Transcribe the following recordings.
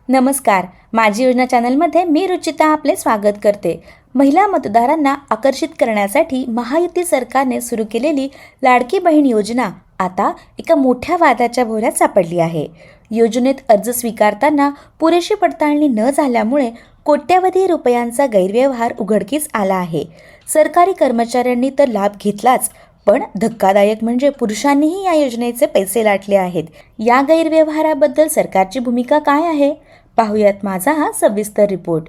नमस्कार. माझी योजना चॅनलमध्ये मी रुचिता आपले स्वागत करते. महिला मतदारांना आकर्षित करण्यासाठी महायुती सरकारने सुरू केलेली लाडकी बहीण योजना आता एका मोठ्या वादाच्या भोवऱ्यात सापडली आहे. योजनेत अर्ज स्वीकारताना पुरेशी पडताळणी न झाल्यामुळे कोट्यवधी रुपयांचा गैरव्यवहार उघडकीस आला आहे. सरकारी कर्मचाऱ्यांनी तर लाभ घेतलाच, पण धक्कादायक म्हणजे पुरुषांनीही या योजनेचे पैसे लाटले आहेत. या गैरव्यवहाराबद्दल सरकारची भूमिका काय आहे पाहूयात माझा हा सविस्तर रिपोर्ट.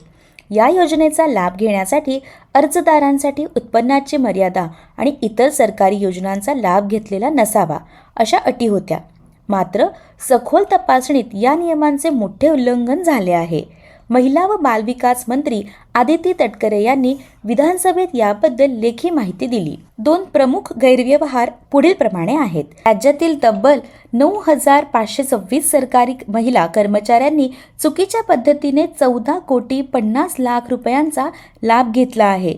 या योजनेचा लाभ घेण्यासाठी अर्जदारांसाठी उत्पन्नाची मर्यादा आणि इतर सरकारी योजनांचा लाभ घेतलेला नसावा अशा अटी होत्या. मात्र सखोल तपासणीत या नियमांचे मोठे उल्लंघन झाले आहे. महिला व बालविकास मंत्री आदिती तटकरे यांनी विधानसभेत याबद्दल लेखी माहिती दिली. 2 प्रमुख गैरव्यवहार पुढीलप्रमाणे आहेत. राज्यातील तब्बल 9,526 सरकारी महिला कर्मचाऱ्यांनी चुकीच्या पद्धतीने 14,50,00,000 रुपयांचा लाभ घेतला आहे.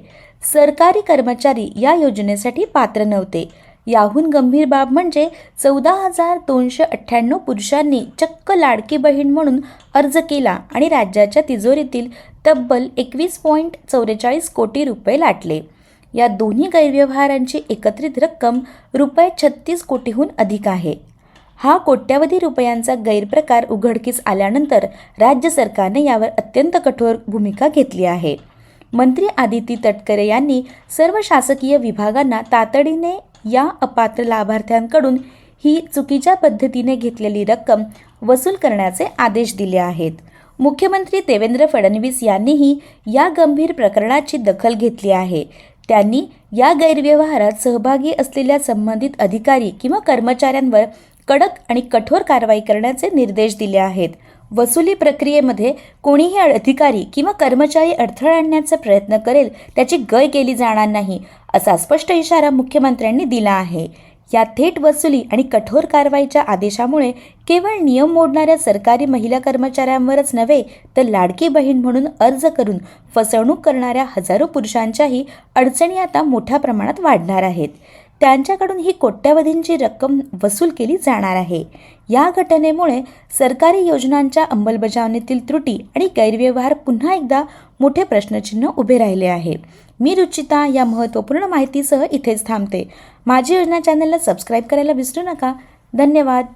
सरकारी कर्मचारी या योजनेसाठी पात्र नव्हते. याहून गंभीर बाब म्हणजे 14,298 पुरुषांनी चक्क लाडकी बहीण म्हणून अर्ज केला आणि राज्याच्या तिजोरीतील तब्बल 21.44 कोटी रुपये लाटले. या दोन्ही गैरव्यवहारांची एकत्रित रक्कम रुपये 36 कोटीहून अधिक आहे. हा कोट्यवधी रुपयांचा गैरप्रकार उघडकीस आल्यानंतर राज्य सरकारने यावर अत्यंत कठोर भूमिका घेतली आहे. मंत्री आदिती तटकरे यांनी सर्व शासकीय विभागांना तातडीने या अपात्र लाभार्थ्यांकडून ही चुकीच्या पद्धतीने घेतलेली रक्कम वसूल करण्याचे आदेश दिले आहेत. मुख्यमंत्री देवेंद्र फडणवीस यांनीही या गंभीर प्रकरणाची दखल घेतली आहे. त्यांनी या गैरव्यवहारात सहभागी असलेल्या संबंधित अधिकारी किंवा कर्मचाऱ्यांवर कडक आणि कठोर कारवाई करण्याचे निर्देश दिले आहेत. वसुली प्रक्रियेमध्ये कोणीही अधिकारी किंवा कर्मचारी अडथळा आणण्याचा प्रयत्न करेल त्याची गय केली जाणार नाही असा स्पष्ट इशारा मुख्यमंत्र्यांनी दिला आहे. या थेट वसुली आणि कठोर कारवाईच्या आदेशामुळे केवळ नियम मोडणाऱ्या सरकारी महिला कर्मचाऱ्यांवरच नव्हे तर लाडकी बहीण म्हणून अर्ज करून फसवणूक करणाऱ्या हजारो पुरुषांच्याही अडचणी आता मोठ्या प्रमाणात वाढणार आहेत. त्यांच्याकडून ही कोट्यवधींची रक्कम वसूल केली जाणार आहे. या घटनेमुळे सरकारी योजनांच्या अंमलबजावणीतील त्रुटी आणि गैरव्यवहार पुन्हा एकदा मोठे प्रश्नचिन्ह उभे राहिले आहे. मी रुचिता या महत्त्वपूर्ण माहितीसह इथेच थांबते. माझी योजना चॅनलला सबस्क्राईब करायला विसरू नका. धन्यवाद.